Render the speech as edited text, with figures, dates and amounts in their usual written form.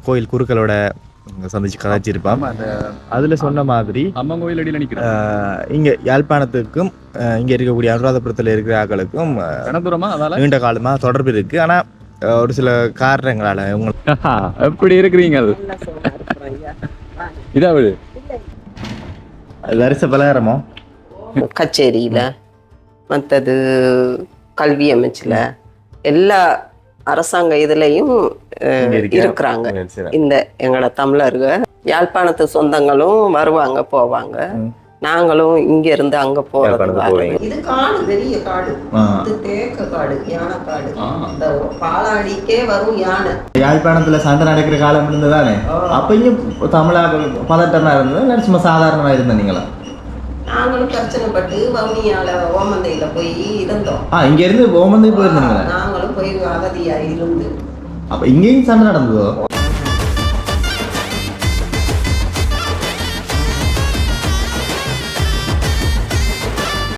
கோயில் குருக்களோட சந்திச்சு கதைச்சிருப்பான். அதில் சொன்ன மாதிரி அம்மன் கோயில் அடியில் நிற்கிறேன். இங்கே யாழ்ப்பாணத்துக்கும் இங்கே இருக்கக்கூடிய அனுராதபுரத்தில் இருக்கிற ஆக்களுக்கும் நீண்ட காலமாக தொடர்பு இருக்குது. ஆனால் ஒரு சில காரணங்களால் உங்களுக்கு எப்படி இருக்கிறீங்க? இதாவது வரிசை பலகாரமோ கச்சேரியில் மற்றது கல்வி அமைச்சில் எல்லா அரசாங்க இதுலேயும் இருக்கிறாங்க. இந்த எங்களோட தமிழர்கள் யாழ்ப்பாணத்து சொந்தங்களும் வருவாங்க போவாங்க. நாங்களும் இங்க இருந்து அங்க போறது. இது காடு, பெரிய காடு, இது தேக்க காடு, யானை காடு. இந்த பாலாடிக்கே வரும் யானை. யாழ்ப்பாணத்துல சண்டை நடக்கிற காலம் இருந்ததானே, அப்பயும் தமிழாக்கள் பதட்டமா இருந்தது, சும்மா சாதாரணமா இருந்த நீங்களா? நாங்களும் பிரச்சனைப்பட்டு வவுனியால ஓமந்தையில போய் இருந்தோம். இங்க இருந்து ஓமந்தை போயிருந்தீங்க? நாங்களும் போய் அகதியா இருந்து. அப்ப இங்கேயும் சண்டை நடந்ததோ?